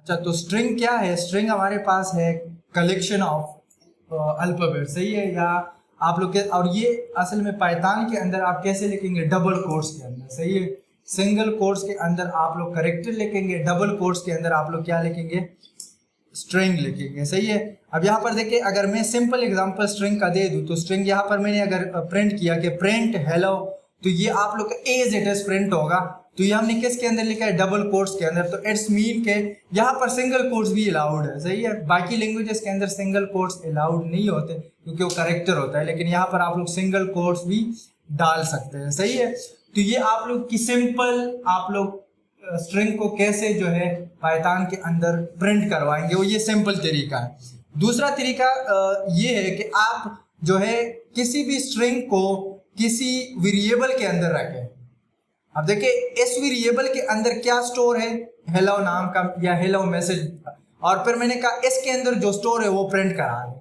अच्छा, तो स्ट्रिंग क्या है? स्ट्रिंग हमारे पास है कलेक्शन ऑफ अल्फाबेट, सही है? या आप लोग के, और ये असल में पाइथन के अंदर आप कैसे लिखेंगे? डबल कोट्स के अंदर, सही है? सिंगल कोट्स के अंदर आप लोग करेक्टर लिखेंगे, डबल कोट्स के अंदर आप लोग क्या लिखेंगे? स्ट्रिंग लिखेंगे, सही है? अब यहाँ पर देखिए, अगर मैं सिंपल एग्जांपल स्ट्रिंग का दे दूं, तो स्ट्रिंग यहाँ पर मैंने अगर प्रिंट किया कि प्रिंट हेलो, तो ये आप लोग का एज इट इज प्रिंट होगा। तो ये हमने किसके अंदर लिखा है? डबल कोट्स के अंदर। तो इट्स मीन के यहाँ पर सिंगल कोट्स भी अलाउड है, सही है? बाकी लैंग्वेजेस के अंदर सिंगल कोट्स अलाउड नहीं होते क्योंकि वो करेक्टर होता है, लेकिन यहाँ पर आप लोग सिंगल कोट्स भी डाल सकते हैं, सही है? तो ये आप लोग की सिंपल, आप लोग स्ट्रिंग को कैसे जो है पाइथन के अंदर प्रिंट करवाएंगे, वो ये सिंपल तरीका है। दूसरा तरीका ये है कि आप जो है किसी भी स्ट्रिंग को किसी वेरिएबल के अंदर रखें। अब देखिए, इस वेरिएबल के अंदर क्या स्टोर है? हेलो नाम का या हेलो मैसेज, और फिर मैंने कहा इसके अंदर जो स्टोर है वो प्रिंट करा दें।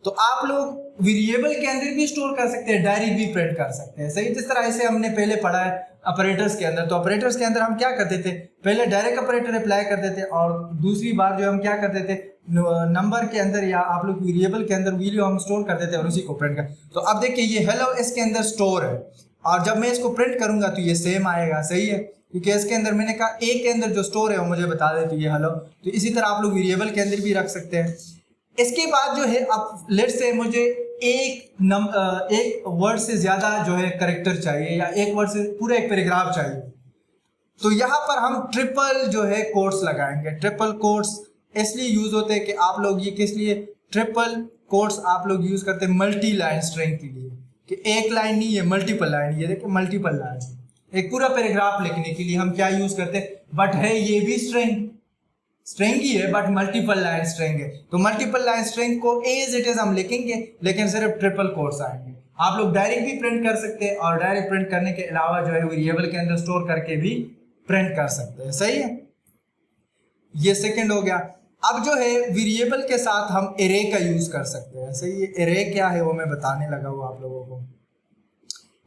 तो आप लोग वेरिएबल के अंदर भी स्टोर कर सकते हैं, डायरी भी प्रिंट कर सकते हैं, सही? जिस तरह से हमने पहले पढ़ा है ऑपरेटर्स के अंदर। तो ऑपरेटर्स के अंदर हम क्या करते थे? पहले डायरेक्ट ऑपरेटर अप्लाई करते थे, और दूसरी बार जो हम क्या करते थे, नंबर के अंदर या आप लोग वेरिएबल के अंदर वैल्यू हम स्टोर करते थे और उसी को प्रिंट कर। तो अब देखिए, ये हेलो इसके अंदर स्टोर है, और जब मैं इसको प्रिंट करूंगा तो ये सेम आएगा, सही है? क्योंकि इसके अंदर मैंने कहा ए के अंदर जो स्टोर है वो मुझे बता दे, तो ये हेलो। तो इसी तरह आप लोग वेरिएबल के अंदर भी रख सकते हैं। इसके बाद जो है, अब लेट्स से मुझे एक वर्ड से ज्यादा जो है करेक्टर चाहिए, या एक वर्ड से पूरा एक पैराग्राफ चाहिए, तो यहाँ पर हम ट्रिपल जो है कोट्स लगाएंगे। ट्रिपल कोट्स इसलिए यूज होते हैं कि आप लोग ये किस लिए ट्रिपल कोट्स आप लोग यूज करते हैं? मल्टी लाइन स्ट्रिंग के लिए, कि एक लाइन नहीं है, मल्टीपल लाइन। ये देखिए, मल्टीपल लाइन, एक पूरा पैराग्राफ लिखने के लिए हम क्या यूज करते हैं? बट है ये भी स्ट्रिंग ही है, बट मल्टीपल लाइन स्ट्रिंग है। तो मल्टीपल लाइन स्ट्रिंग को एज इट इज हम लिखेंगे, लेकिन सिर्फ ट्रिपल कोट्स आएंगे। आप लोग डायरेक्ट भी प्रिंट कर सकते हैं, और डायरेक्ट प्रिंट करने के अलावा जो है वेरिएबल के अंदर स्टोर करके भी प्रिंट कर सकते हैं, सही है? ये सेकंड हो गया। अब जो है वेरिएबल के साथ हम एरे का यूज कर सकते हैं, सही है? एरे क्या है वो मैं बताने लगा हूँ आप लोगों को।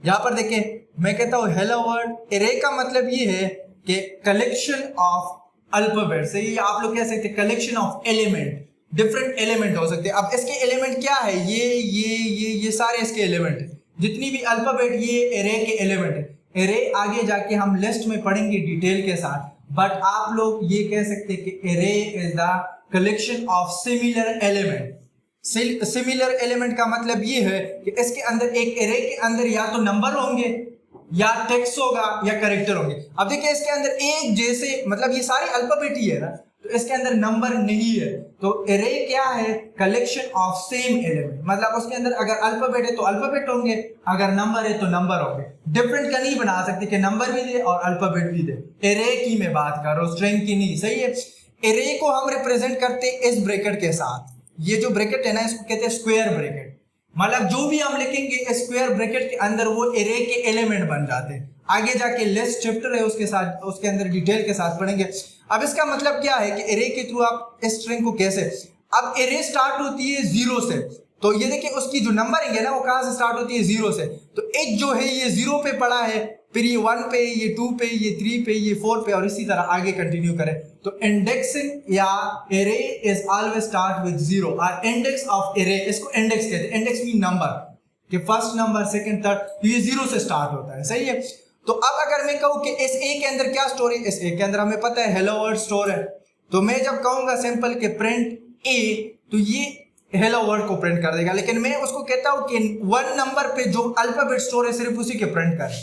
यहाँ पर देखिए, मैं कहता हूँ हेलो वर्ल्ड। एरे का मतलब ये है कि कलेक्शन ऑफ अल्फाबेट, सही है? आप लोग कह सकते हैं collection of element, different element हो सकते हैं। अब इसके एलिमेंट क्या है? ये सारे इसके एलिमेंट है, जितनी भी अल्फाबेट, ये एरे के एलिमेंट है। एरे आगे जाके हम लिस्ट में पढ़ेंगे डिटेल के साथ, बट आप लोग ये कह सकते हैं कि array is the collection of similar element. Similar element का मतलब ये है कि इसके अंदर, एक एरे के अंदर या तो नंबर होंगे, या टेक्स्ट होगा, या कैरेक्टर होंगे। अब देखिए, इसके अंदर एक जैसे, मतलब ये सारी अल्फाबेट ही है ना, तो इसके अंदर नंबर नहीं है। तो एरे क्या है? Collection of same element. मतलब उसके अंदर अगर अल्फाबेट है तो अल्फाबेट होंगे, अगर नंबर है तो नंबर होंगे। डिफरेंट का नहीं बना सकते कि नंबर भी दे और अल्फाबेट भी दे। एरे की मैं बात कर रहा हूँ, स्ट्रिंग की नहीं, सही है? एरे को हम रिप्रेजेंट करते हैं इस ब्रैकेट के साथ। ये जो ब्रैकेट है ना, इसको कहते हैं स्क्वायर ब्रैकेट। मतलब जो भी हम लिखेंगे स्क्वायर ब्रैकेट के अंदर, वो एरे के एलिमेंट बन जाते हैं। आगे जाके लिस्ट चैप्टर है उसके साथ, उसके अंदर डिटेल के साथ पढ़ेंगे। अब इसका मतलब क्या है कि एरे के थ्रू आप इस स्ट्रिंग को कैसे, अब एरे स्टार्ट होती है 0 से, तो ये देखिए उसकी जो नंबरिंग है ना, वो कहां से स्टार्ट होती है? 0 से। तो एक जो है ये 0 पे पड़ा है, फिर ये 1 पे, ये 2 पे, ये 3 पे, ये 4 पे, और इसी तरह आगे कंटिन्यू करें। तो इंडेक्सिंग या array is always start with 0। और इंडेक्स ऑफ एरे, इसको इंडेक्स कहते हैं। इंडेक्स मीन नंबर, कि फर्स्ट नंबर, सेकंड, थर्ड, तो ये 0 से स्टार्ट होता है, सही है? तो अब अगर मैं कहूं कि इस ए के अंदर क्या स्टोर है, इस ए के अंदर हमें पता है हेलो वर्ल्ड स्टोर है, तो मैं जब कहूंगा सिंपल के प्रिंट ए, तो ये हेलो वर्ल्ड को प्रिंट कर देगा। लेकिन मैं उसको कहता हूं कि 1 नंबर पे जो अल्फाबेट स्टोर है सिर्फ उसी के प्रिंट करें।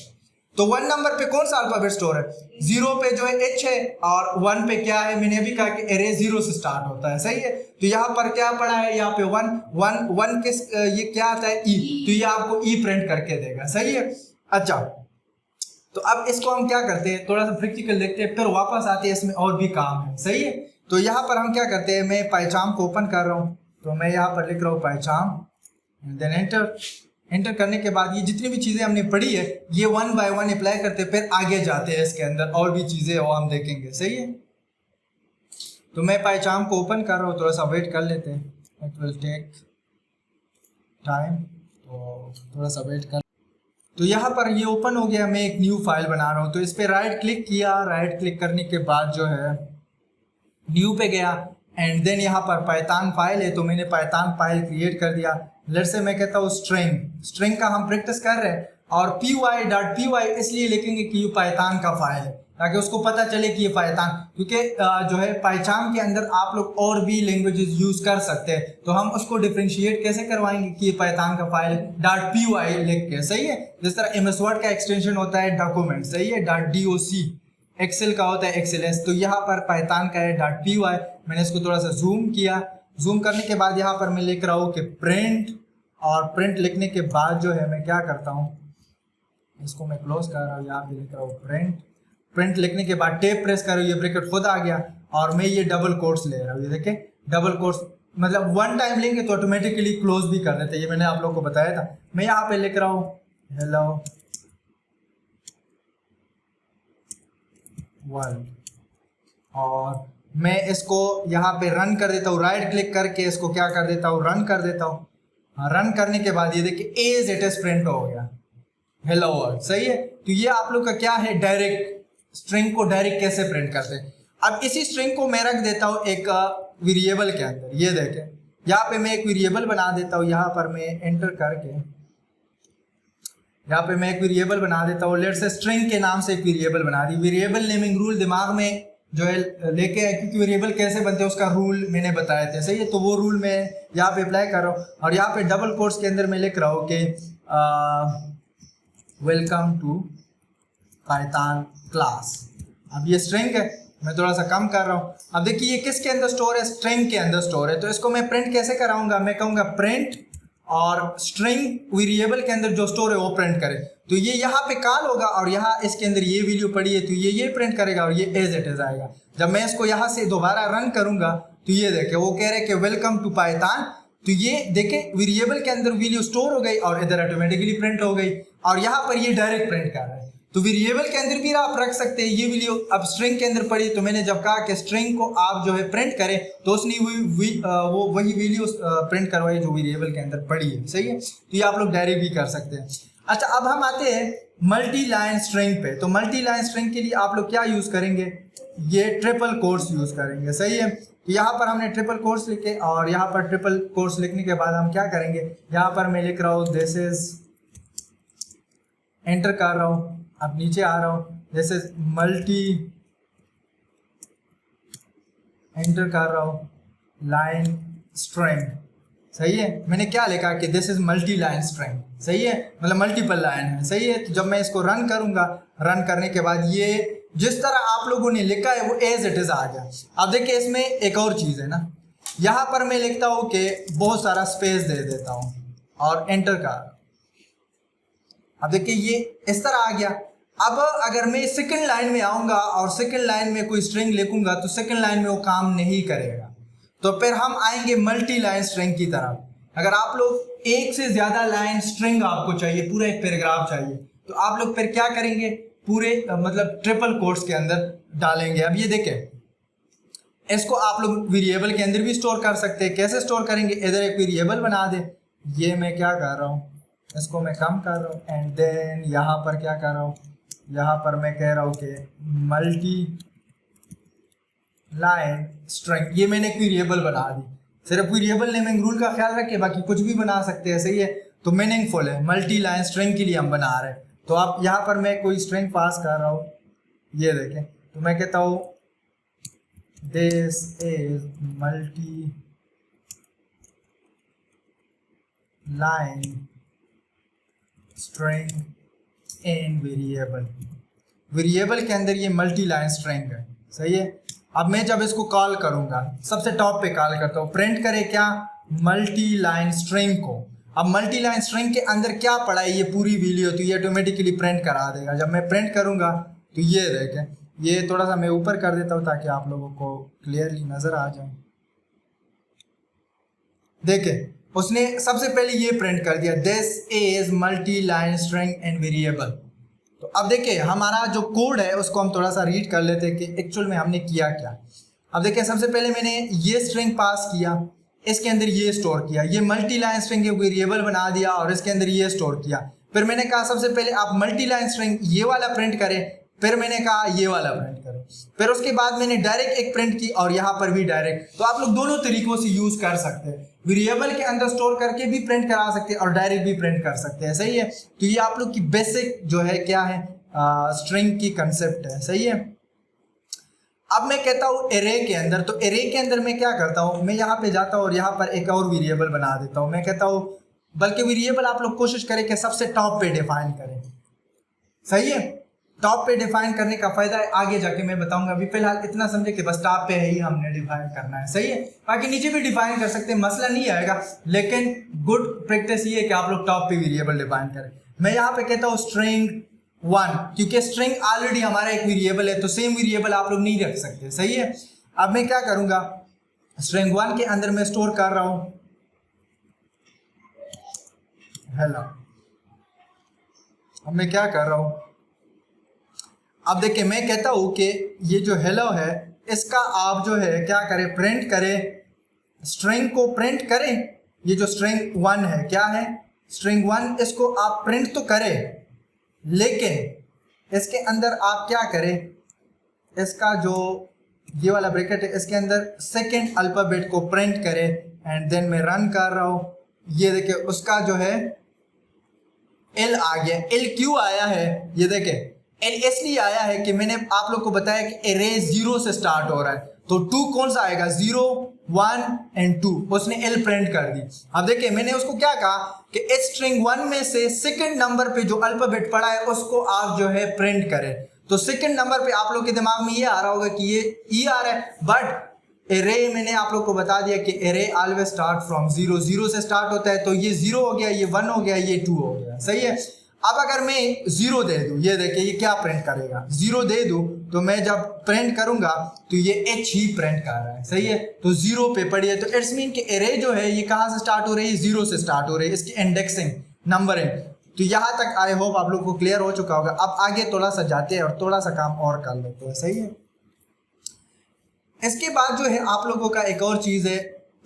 तो 1 नंबर पे कौन सा अल्फाबेट स्टोर है? 0 पे जो है H है, और 1 पे क्या है? मैंने अभी कहा कि एरे 0 से स्टार्ट होता है, सही है? तो यहाँ पर क्या पड़ा है? यहाँ पे 1 के ये क्या आता है? E, तो ये आपको E प्रिंट करके देगा, सही है? अच्छा, तो अब इसको हम क्या करते हैं, थोड़ा सा प्रैक्टिकल देखते हैं, फिर वापस आते हैं, इसमें और भी काम है, सही है? तो यहाँ पर हम क्या करते हैं, मैं पाइचाम को ओपन कर रहा हूँ, तो मैं यहाँ पर लिख रहा हूँ पाइचाम, देन एंटर करने के बाद ये जितनी भी चीज़ें हमने पढ़ी है, ये 1 बाय 1 अप्लाई करते, फिर आगे जाते हैं इसके अंदर और भी चीज़ें वो हम देखेंगे, सही है? तो मैं पाइचाम को ओपन कर रहा हूँ, थोड़ा सा वेट कर लेते हैं, इट विल टेक टाइम, तो थोड़ा सा वेट कर। तो यहाँ पर ये ओपन हो गया, मैं एक न्यू फाइल बना रहा हूँ। तो इस पर राइट क्लिक किया, राइट क्लिक करने के बाद जो है न्यू पे गया एंड देन यहाँ पर पाइथन फाइल है तो मैंने पाइथन फाइल क्रिएट कर दिया। लेट्स से मैं कहता हूँ स्ट्रिंग का हम प्रैक्टिस कर रहे हैं और py इसलिए लिखेंगे कि ये पाइथन का फाइल है ताकि उसको पता चले कि ये पाइथन, क्योंकि जो है पाइथन के अंदर आप लोग और भी लैंग्वेजेस यूज कर सकते हैं तो हम उसको डिफरेंशिएट कैसे करवाएंगे कि ये पाइथन का फाइल .py लिख के, सही है। जिस तरह MS वर्ड का एक्सटेंशन होता है डॉक्यूमेंट, सही है, .doc, एक्सेल का होता है XLS, तो यहाँ पर पाइथन का है .py। मैंने इसको थोड़ा सा जूम किया, जूम करने के बाद यहाँ पर मैं लिख रहा हूँ कि प्रिंट, और प्रिंट लिखने के बाद जो है मैं क्या करता हूँ, इसको मैं क्लोज कर रहा हूँ, यहाँ पे लिख रहा हूँ प्रिंट लिखने के बाद टेप प्रेस कर रहा हूँ, ये ब्रैकेट खुद आ गया और मैं ये डबल कोट्स ले रहा हूँ। ये देखें डबल कोट्स मतलब वन टाइम लेंगे तो ऑटोमेटिकली क्लोज भी कर देते हैं, ये मैंने आप लोगों को बताया था। मैं यहाँ पे लिख रहा हूँ हेलो वर्ल्ड और मैं इसको यहाँ पे रन कर देता हूँ, राइट क्लिक करके इसको क्या कर देता हूँ, रन कर देता हूँ। रन करने के बाद ये देखिए एज इट इज प्रिंट हो गया हेलो वर्ल्ड, सही है। तो ये आप लोग का क्या है, डायरेक्ट स्ट्रिंग को डायरेक्ट कैसे प्रिंट करते हैं। अब इसी स्ट्रिंग को मैं रख देता हूँ एक वेरिएबल के अंदर, ये देखें यहाँ पे मैं एक वेरिएबल बना देता हूँ, यहाँ पर मैं एंटर करके यहाँ पे मैं एक वेरिएबल बना देता हूँ, लेट्स से स्ट्रिंग के नाम से एक वेरिएबल बना दी। वेरिएबल नेमिंग रूल दिमाग में जो है लेके आए, क्योंकि वेरिएबल कैसे बनते हैं उसका रूल मैंने बताए थे, सही है। तो वो रूल मैं यहाँ पे अप्लाई कर रहा हूँ और यहाँ पे डबल कोट्स के अंदर मैं लिख रहा हूँ कि वेलकम टू पाइथन क्लास। अब ये स्ट्रिंग है, मैं थोड़ा सा कम कर रहा हूँ। अब देखिए ये किसके अंदर स्टोर है, स्ट्रिंग के अंदर स्टोर है। तो इसको मैं प्रिंट कैसे कराऊंगा, मैं कहूँगा प्रिंट और स्ट्रिंग वेरिएबल के अंदर जो स्टोर है वो प्रिंट करे। तो ये यहाँ पे कॉल होगा और यहाँ इसके अंदर ये वैल्यू पड़ी है तो ये प्रिंट करेगा और ये एज इट इज आएगा। जब मैं इसको यहाँ से दोबारा रन करूंगा तो ये देखे वो कह रहे हैं कि वेलकम टू पाइथन। तो ये देखे वेरिएबल के अंदर वैल्यू स्टोर हो गई और इधर ऑटोमेटिकली प्रिंट हो गई और यहाँ पर ये डायरेक्ट प्रिंट कर रहा है। तो वेरिएबल के अंदर भी आप रख सकते हैं ये वैल्यू। अब स्ट्रिंग के अंदर पड़ी तो मैंने जब कहा कि स्ट्रिंग को आप जो है प्रिंट करें तो उसने वो वही वैल्यू प्रिंट करवाई जो वेरिएबल के अंदर पड़ी है, सही है। तो ये आप लोग डायरेक्ट भी कर सकते हैं। अच्छा अब हम आते हैं मल्टी लाइन स्ट्रिंग पे। तो मल्टी लाइन स्ट्रिंग के लिए आप लोग क्या यूज करेंगे, ये ट्रिपल कोट्स यूज करेंगे, सही है। तो यहाँ पर हमने ट्रिपल कोट्स लिखे और यहाँ पर ट्रिपल कोट्स लिखने के बाद हम क्या करेंगे, यहाँ पर मैं लिख रहा हूँ दिस इज, एंटर कर रहा हूँ, अब नीचे आ रहा हूँ, दिस इज मल्टी, एंटर कर रहा हूँ लाइन स्ट्रिंग, सही है। मैंने क्या लिखा कि this is multi line string, सही है, मतलब मल्टीपल लाइन है, सही है। तो जब मैं इसको रन करूंगा, रन करने के बाद ये जिस तरह आप लोगों ने लिखा है वो एज इट इज आ गया। अब देखिए इसमें एक और चीज है ना, यहाँ पर मैं लिखता हूँ कि बहुत सारा स्पेस दे देता हूँ और एंटर कर, अब देखिए ये इस तरह आ गया। अब अगर मैं सेकंड लाइन में आऊंगा और सेकंड लाइन में कोई स्ट्रिंग लिखूंगा तो सेकंड लाइन में वो काम नहीं करेगा। तो फिर हम आएंगे मल्टी लाइन स्ट्रिंग की तरफ। अगर आप लोग एक से ज्यादा लाइन स्ट्रिंग आपको चाहिए, पूरा एक पैराग्राफ चाहिए, तो आप लोग फिर क्या करेंगे, पूरे मतलब ट्रिपल कोट्स के अंदर डालेंगे। अब ये देखें इसको आप लोग वेरिएबल के अंदर भी स्टोर कर सकते हैं। कैसे स्टोर करेंगे, इधर एक वेरिएबल बना दे, ये मैं क्या कर रहा हूँ, इसको मैं कम कर रहा हूँ एंड देन यहाँ पर क्या कर रहा हूँ, यहाँ पर मैं कह रहा हूँ कि मल्टी लाइन स्ट्रिंग, ये मैंने एक वेरिएबल बना दी। सिर्फ वेरिएबल नेमिंग रूल का ख्याल रखें, बाकी कुछ भी बना सकते हैं, सही है। तो मीनिंगफुल है, मल्टी लाइन स्ट्रिंग के लिए हम बना रहे हैं। तो आप यहाँ पर मैं कोई स्ट्रिंग पास कर रहा हूँ, ये देखें, तो मैं कहता हूँ this is multi line string in variable, variable के अंदर ये मल्टी लाइन स्ट्रिंग है, सही है। अब मैं जब इसको कॉल करूंगा, सबसे टॉप पे कॉल करता हूँ, प्रिंट करे क्या, मल्टी लाइन स्ट्रिंग को। अब मल्टी लाइन स्ट्रिंग के अंदर क्या पड़ा है, ये पूरी वैल्यू, तो ये ऑटोमेटिकली प्रिंट करा देगा। जब मैं प्रिंट करूंगा तो ये देखें, ये थोड़ा सा मैं ऊपर कर देता हूँ ताकि आप लोगों को क्लियरली नजर आ जाए। देखें उसने सबसे पहले ये प्रिंट कर दिया, this is multi line string in variable. तो अब देखिए हमारा जो कोड है उसको हम थोड़ा सा रीड कर लेते हैं कि एक्चुअल में हमने किया क्या। अब देखिए सबसे पहले मैंने ये स्ट्रिंग पास किया, इसके अंदर ये स्टोर किया, ये मल्टी लाइन स्ट्रिंग वेरिएबल बना दिया और इसके अंदर ये स्टोर किया। फिर मैंने कहा सबसे पहले आप मल्टी लाइन स्ट्रिंग ये वाला प्रिंट करें, फिर मैंने कहा ये वाला प्रिंट करें। फिर उसके बाद मैंने डायरेक्ट एक प्रिंट की और यहाँ पर भी डायरेक्ट। तो आप लोग दोनों तरीकों से यूज कर सकते हैं, वेरिएबल के अंदर स्टोर करके भी प्रिंट करा सकते हैं और डायरेक्ट भी प्रिंट कर सकते हैं। सही है, तो ये आप लोग की बेसिक जो है क्या है स्ट्रिंग की कंसेप्ट है। सही है, अब मैं कहता हूँ एरे के अंदर, तो एरे के अंदर मैं क्या करता हूँ, मैं यहाँ पे जाता हूँ और यहाँ पर एक और वेरिएबल बना देता हूँ। मैं कहता हूँ, बल्कि वेरिएबल आप लोग कोशिश करें कि सबसे टॉप पे डिफाइन करें। सही है, टॉप पे डिफाइन करने का फायदा है आगे जाके मैं बताऊंगा, अभी फिलहाल इतना समझे कि बस टॉप पे ही हमने डिफाइन करना है। सही है, बाकी नीचे भी डिफाइन कर सकते हैं, मसला नहीं आएगा, लेकिन गुड प्रैक्टिस ये है कि आप लोग टॉप पे वेरिएबल डिफाइन करें। मैं यहाँ पे कहता हूँ स्ट्रिंग 1, क्योंकि स्ट्रिंग ऑलरेडी हमारा एक वेरिएबल है, तो सेम वेरिएबल आप लोग नहीं रख सकते। सही है, अब मैं क्या करूंगा, स्ट्रिंग 1 के अंदर मैं स्टोर कर रहा हूं हेलो। अब मैं क्या कर रहा हूं, अब देखिए मैं कहता हूं कि ये जो हेलो है इसका आप जो है क्या करें, प्रिंट करें, स्ट्रिंग को प्रिंट करें। ये जो स्ट्रिंग 1 है क्या है, स्ट्रिंग 1, इसको आप प्रिंट तो करें, लेकिन इसके अंदर आप क्या करें, इसका जो ये वाला ब्रैकेट है इसके अंदर सेकेंड अल्फाबेट को प्रिंट करें। एंड देन मैं रन कर रहा हूं, ये देखिए उसका जो है एल आ गया। एल क्यों आया है, ये देखें एल इसलिए आया है कि मैंने आप लोग को बताया कि एरे 0 से स्टार्ट हो रहा है, तो 2 कौन सा आएगा, 0, 1 एंड 2, उसने एल प्रिंट कर दी। अब देखिए मैंने उसको क्या कहा कि इस स्ट्रिंग 1 में से सेकंड नंबर पे जो अल्फाबेट पड़ा है उसको आप जो है प्रिंट करें। तो सेकंड नंबर पे आप लोग के दिमाग में ये आ रहा होगा कि ये ई आ रहा है, बट एरे मैंने आप लोग को बता दिया कि एरे ऑलवेज स्टार्ट फ्रॉम 0, 0 से स्टार्ट होता है। तो ये 0 हो गया, ये 1 हो गया, ये 2 हो गया। सही है, अब अगर मैं 0 दे दूं, ये देखिए ये क्या प्रिंट करेगा, 0 दे दूं तो मैं जब प्रिंट करूंगा तो ये एच ही प्रिंट कर रहा है। सही है, तो 0 पे पड़ी है, तो इट्स मीन कि एरे जो है ये कहां से स्टार्ट हो रही है, 0 से स्टार्ट हो रही है, इसकी इंडेक्सिंग नंबरिंग। तो यहां तक आई होप आप लोग को क्लियर हो चुका होगा। अब आगे थोड़ा सा जाते हैं और थोड़ा सा काम और कर लेते हैं। सही है, इसके बाद जो है आप लोगों का एक और चीज है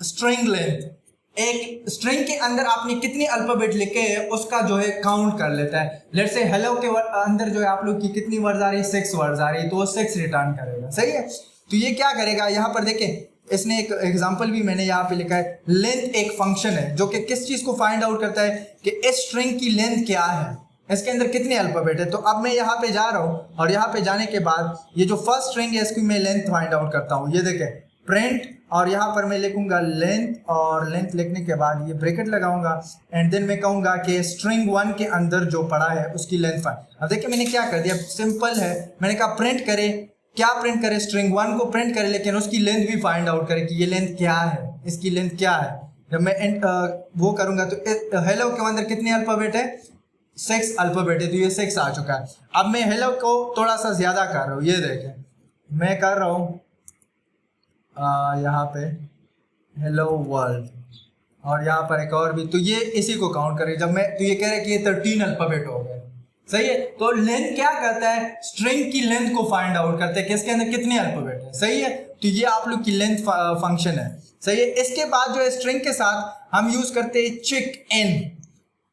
स्ट्रिंग लेंथ। एक स्ट्रिंग के अंदर आपने कितने अल्फाबेट लिखे हैं उसका जो है काउंट कर लेता है। लेट्स से हेलो के अंदर जो है आप लोग की कितनी वर्ड्स आ रही है, 6 वर्ड्स आ रही है, तो वो 6 रिटर्न करेगा। सही है, तो ये क्या करेगा, यहाँ पर देखें इसने एक एग्जांपल भी मैंने यहाँ पे लिखा है। लेंथ एक फंक्शन है जो कि किस चीज को फाइंड आउट करता है कि इस स्ट्रिंग की लेंथ क्या है, इसके अंदर कितने अल्फाबेट है। तो अब मैं यहाँ पे जा रहा हूँ और यहाँ पे जाने के बाद ये जो फर्स्ट स्ट्रिंग है इसकी मैं लेंथ फाइंड आउट करता हूँ। ये देखें प्रिंट, और यहाँ पर मैं लिखूंगा लेंथ, और लेंथ लिखने के बाद ये ब्रैकेट लगाऊंगा एंड देन मैं कहूंगा कि स्ट्रिंग 1 के अंदर जो पड़ा है उसकी लेंथ फाइंड। अब देखिए मैंने क्या कर दिया, सिंपल है, मैंने कहा प्रिंट करे, क्या प्रिंट करे, स्ट्रिंग 1 को प्रिंट करे, लेकिन उसकी लेंथ भी फाइंड आउट करे कि ये लेंथ क्या है, इसकी लेंथ क्या है। जब मैं वो करूंगा तो हेलो के अंदर कितने अल्फाबेट है, 6 अल्फाबेट है, तो ये 6 आ चुका है। अब मैं हेलो को थोड़ा सा ज्यादा कर रहा हूँ, ये देखें मैं कर रहा हूँ यहाँ पे हेलो वर्ल्ड, और यहाँ पर एक और भी, तो ये इसी को काउंट करें। जब मैं तो ये कह रहे हैं कि ये 13 अल्फाबेट हो गए। सही है, तो लेंथ क्या करता है, स्ट्रिंग की लेंथ को फाइंड आउट करता है कि इसके अंदर कितने अल्फाबेट है। सही है, तो ये आप लोग की लेंथ फंक्शन है। सही है, इसके बाद जो है स्ट्रिंग के साथ हम यूज करते हैं चेक इन।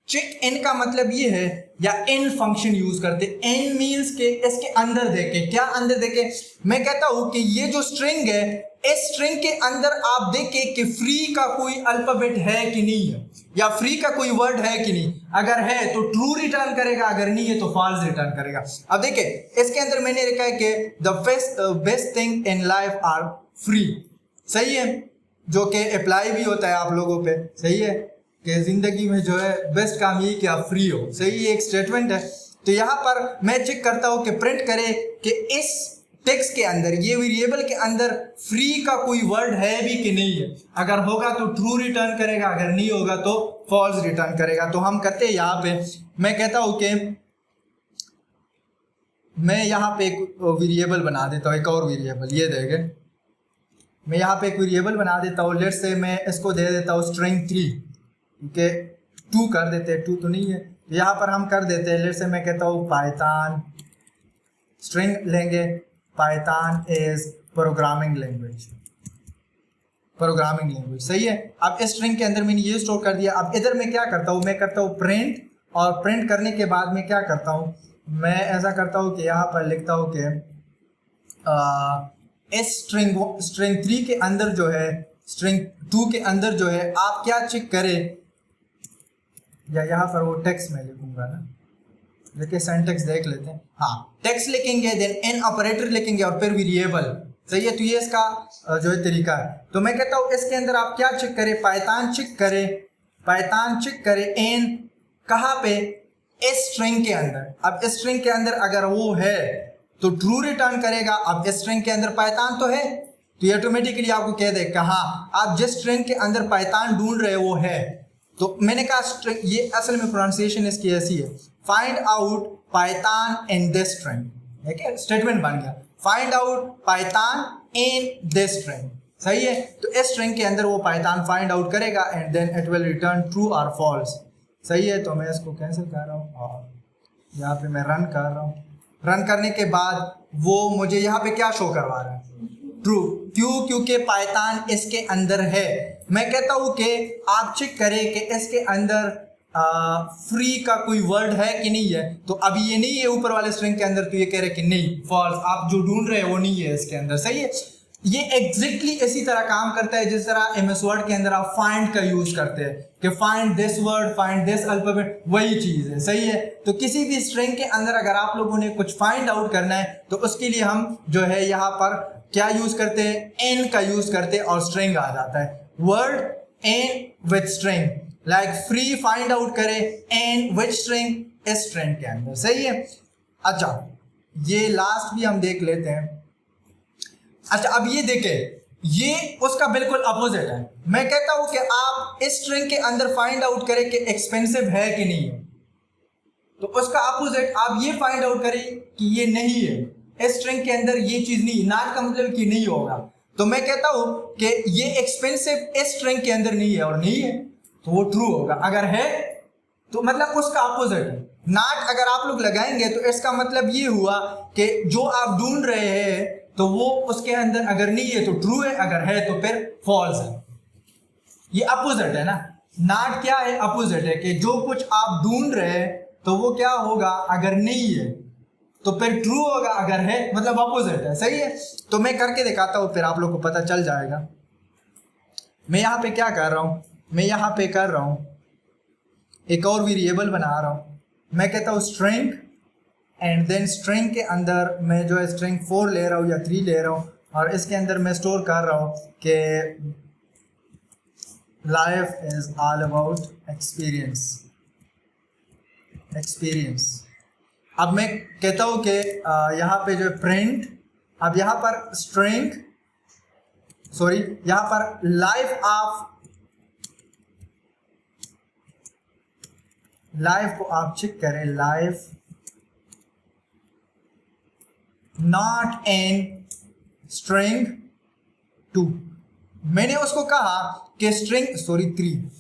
चेक इन का मतलब ये है, या इन फंक्शन यूज करते, इन मींस के इसके अंदर देखे, क्या अंदर देखे, मैं कहता हूं कि ये जो स्ट्रिंग है इस स्ट्रिंग के अंदर आप देखे कि फ्री का कोई अल्फाबेट है कि नहीं है, या फ्री का कोई वर्ड है कि नहीं। अगर है तो ट्रू रिटर्न करेगा, अगर नहीं है तो फॉल्स रिटर्न करेगा। अब देखिए इसके अंदर मैंने लिखा है कि the best thing in life are free. सही है, जो कि अप्लाई भी होता है आप लोगों पे। सही है, कि जिंदगी में जो है बेस्ट काम ये कि आप फ्री हो। सही, एक स्टेटमेंट है। तो यहाँ पर मैं चेक करता हूँ कि प्रिंट करे कि इस टेक्स्ट के अंदर, ये वेरिएबल के अंदर फ्री का कोई वर्ड है भी कि नहीं है। अगर होगा तो ट्रू रिटर्न करेगा, अगर नहीं होगा तो फॉल्स रिटर्न करेगा। तो हम करते हैं यहाँ पे, मैं कहता हूँ कि मैं यहाँ पे एक वेरिएबल बना देता हूँ, एक और वेरिएबल, ये देखे मैं यहाँ पे एक वेरिएबल बना देता हूँ। लेट्स से मैं इसको दे देता हूँ स्ट्रिंग 3 के 2 कर देते हैं, 2 तो नहीं है, यहाँ पर हम कर देते हैं। लेट्स से मैं कहता हूँ पाइथन, स्ट्रिंग लेंगे Python is programming language, programming language. सही है, अब इस स्ट्रिंग के अंदर मैंने ये स्टोर कर दिया। अब इधर मैं क्या करता हूँ, मैं करता हूँ प्रिंट, और प्रिंट करने के बाद मैं क्या करता हूँ, मैं ऐसा करता हूँ कि यहाँ पर लिखता हूँ कि स्ट्रिंग 3 के अंदर जो है, स्ट्रिंग 2 के अंदर जो है आप क्या चेक करें, या यहाँ पर वो टेक्स्ट में लिखूंगा ना, देखिए सिंटेक्स देख लेते हैं। हाँ, टेक्स्ट लिखेंगे, देन एन ऑपरेटर लिखेंगे और फिर वेरिएबल। सही है, तो ये इसका जो है तरीका है। तो मैं कहता हूँ इसके अंदर आप क्या चेक करें, पाइथन चेक करें एन कहाँ पे, स्ट्रिंग के अंदर। अब स्ट्रिंग के अंदर अगर वो है तो ट्रू रिटर्न करेगा। अब स्ट्रिंग के अंदर पाइथन तो है, तो ये ऑटोमेटिकली आपको कह दे कहाँ आप जिस स्ट्रिंग के अंदर पाइथन ढूंढ रहे वो है। तो मैंने कहा स्ट्रिंग, ये असल में प्रोनाउंसिएशन इसकी ऐसी है, find out Python in this string. ठीक है, स्टेटमेंट बन गया, find out Python in this string. सही है, तो इस स्ट्रिंग के अंदर वो पाइथन फाइंड आउट करेगा and then it will return true और फॉल्स। सही है, तो मैं इसको कैंसिल कर रहा हूँ और यहाँ पे मैं रन कर रहा हूँ। रन करने के बाद वो मुझे यहाँ पे क्या शो करवा रहा है, ट्रू। क्यों? क्योंकि पाइथन इसके अंदर है। मैं कहता हूँ कि आप चेक करें कि इसके अंदर फ्री का कोई वर्ड है कि नहीं है। तो अभी ये नहीं है ऊपर वाले स्ट्रिंग के अंदर, तो ये कह रहे कि नहीं, फॉल्स, आप जो ढूंढ रहे हैं वो नहीं है इसके अंदर। सही है, ये एग्जैक्टली इसी तरह काम करता है जिस तरह एमएस वर्ड के अंदर आप फाइंड का यूज करते हैं कि find this word, find this alphabet, वही चीज है। सही है, तो किसी भी स्ट्रिंग के अंदर अगर आप लोगों ने कुछ फाइंड आउट करना है तो उसके लिए हम जो है यहाँ पर क्या यूज करते हैं, एन का यूज करते हैं और स्ट्रिंग आ जाता है। Word end with string, like free find out करें एन विथ स्ट्रिंग, इस स्ट्रिंग के अंदर। सही है, अच्छा ये लास्ट भी हम देख लेते हैं। अच्छा, अब ये देखें, ये उसका बिल्कुल अपोजिट है। मैं कहता हूं कि आप इस स्ट्रिंग के अंदर फाइंड आउट करें कि एक्सपेंसिव है कि नहीं है, तो उसका अपोजिट आप ये फाइंड आउट करें कि ये नहीं है, इस स्ट्रिंग के अंदर ये चीज नहीं, नॉट का मतलब कि नहीं होगा। तो मैं कहता हूं कि ये एक्सपेंसिव इस स्ट्रिंग के अंदर नहीं है और नहीं है तो वो ट्रू होगा। अगर है तो मतलब उसका अपोजिट है। नॉट अगर आप लोग लगाएंगे तो इसका मतलब ये हुआ कि जो आप ढूंढ रहे हैं तो वो उसके अंदर अगर नहीं है तो ट्रू है, अगर है तो फिर फॉल्स है। ये अपोजिट है ना, नॉट क्या है, अपोजिट है कि जो कुछ आप ढूंढ रहे हैं तो वो क्या होगा, अगर नहीं है तो फिर ट्रू होगा, अगर है मतलब अपोजिट है। सही है, तो मैं करके दिखाता हूँ फिर आप लोग को पता चल जाएगा। मैं यहाँ पे क्या कर रहा हूँ, मैं यहाँ पे कर रहा हूँ एक और वेरिएबल बना रहा हूँ। मैं कहता हूँ स्ट्रिंग एंड देन स्ट्रिंग के अंदर मैं जो है स्ट्रिंग 4 ले रहा हूँ या 3 ले रहा हूँ और इसके अंदर मैं स्टोर कर रहा हूँ कि life is all about experience. अब मैं कहता हूँ कि यहाँ पे जो प्रिंट, अब यहाँ पर स्ट्रिंग यहाँ पर लाइफ को आप चेक करें, लाइफ नॉट इन स्ट्रिंग 2। मैंने उसको कहा कि स्ट्रिंग 3,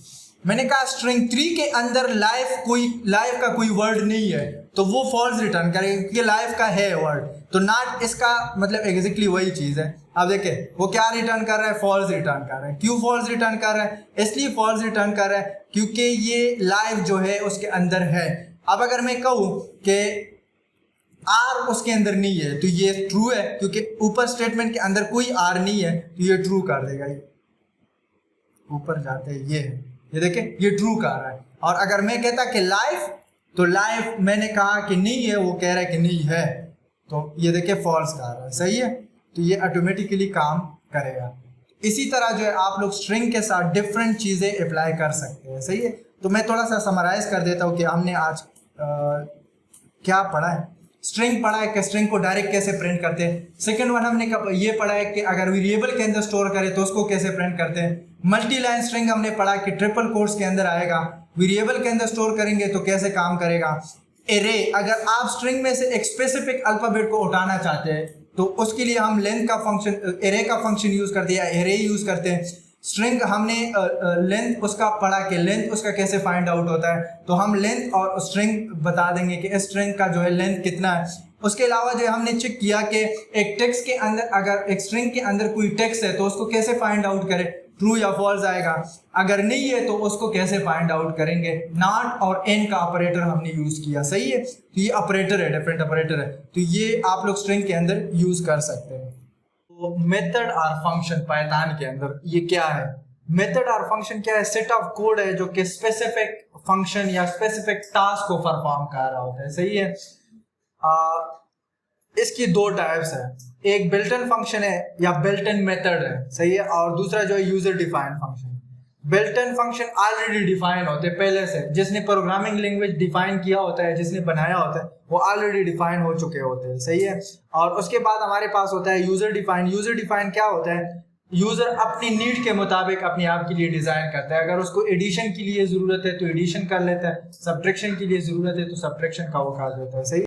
मैंने कहा स्ट्रिंग 3 के अंदर लाइफ का कोई वर्ड नहीं है तो वो फॉल्स रिटर्न करेगा क्योंकि लाइफ का है वर्ड। तो नॉट इसका मतलब एग्जैक्टली वही चीज है। अब देखिए वो क्या रिटर्न कर रहा है, फॉल्स रिटर्न कर रहा है। क्यों फॉल्स रिटर्न कर रहा है, इसलिए फॉल्स रिटर्न कर रहा है क्योंकि ये लाइफ जो है उसके अंदर है। अब अगर मैं कहूँ कि आर उसके अंदर नहीं है तो ये ट्रू है क्योंकि ऊपर स्टेटमेंट के अंदर कोई आर नहीं है तो ये ट्रू कर देगा। ऊपर जाते हैं ये देखिए ये ट्रू कर रहा है। और अगर मैं कहता कि लाइफ, तो लाइफ मैंने कहा कि नहीं है, वो कह रहा है कि नहीं है, तो ये देखिए फॉल्स कर रहा है। सही है, तो ये ऑटोमेटिकली काम करेगा। इसी तरह जो है आप लोग स्ट्रिंग के साथ डिफरेंट चीज़ें अप्लाई कर सकते हैं। सही है, तो मैं थोड़ा सा समराइज कर देता हूँ कि हमने आज क्या पढ़ा है। स्ट्रिंग पढ़ा है कि स्ट्रिंग को डायरेक्ट कैसे प्रिंट करते हैं। सेकंड वन हमने ये पढ़ा है कि अगर वेरिएबल के अंदर स्टोर करें तो उसको कैसे प्रिंट करते हैं। मल्टी लाइन स्ट्रिंग हमने पढ़ा कि ट्रिपल कोट्स के अंदर आएगा, वेरिएबल के अंदर स्टोर करेंगे तो कैसे काम करेगा। एरे, अगर आप स्ट्रिंग में से एक स्पेसिफिक अल्फाबेट को उठाना चाहते हैं तो उसके लिए हम लेंथ का फंक्शन, एरे का फंक्शन यूज करते हैं, एरे यूज करते हैं। स्ट्रिंग हमने लेंथ उसका पढ़ा कि लेंथ उसका कैसे फाइंड आउट होता है, तो हम लेंथ और स्ट्रिंग बता देंगे कि स्ट्रिंग का जो है लेंथ कितना है। उसके अलावा जो हमने चेक किया कि एक टेक्स्ट के अंदर, अगर एक स्ट्रिंग के अंदर कोई टेक्स्ट है तो उसको कैसे फाइंड आउट करें। ट्रू या फॉल्स आएगा। अगर नहीं है तो उसको कैसे फाइंड आउट करेंगे, नॉट और एन का ऑपरेटर हमने यूज किया, सही है। तो ये ऑपरेटर है, डिफरेंट ऑपरेटर है, तो ये आप लोग स्ट्रिंग के अंदर यूज कर सकते हैं। तो मेथड और फंक्शन पाइथन के अंदर ये क्या है, मेथड और फंक्शन क्या है, सेट ऑफ कोड है जो कि स्पेसिफिक फंक्शन या स्पेसिफिक टास्क को परफॉर्म कर रहा होता है, सही है। इसकी दो टाइप्स है, एक बिल्ट इन फंक्शन है या बिल्ट इन मेथड है, सही है, और दूसरा जो है user defined function. Built in function already define होते हैं पहले से, जिसने प्रोग्रामिंग लैंग्वेज डिफाइन किया होता है, जिसने बनाया होता है वो ऑलरेडी डिफाइन हो चुके होते हैं, सही है। और उसके बाद हमारे पास होता है यूजर डिफाइन। यूजर डिफाइन क्या होता है, यूजर अपनी नीड के मुताबिक अपने आप के लिए डिजाइन करता है। अगर उसको एडिशन के लिए जरूरत है तो एडिशन कर लेता है, सब्ट्रैक्शन के लिए जरूरत है तो सब्ट्रैक्शन का वो कर देता है, सही।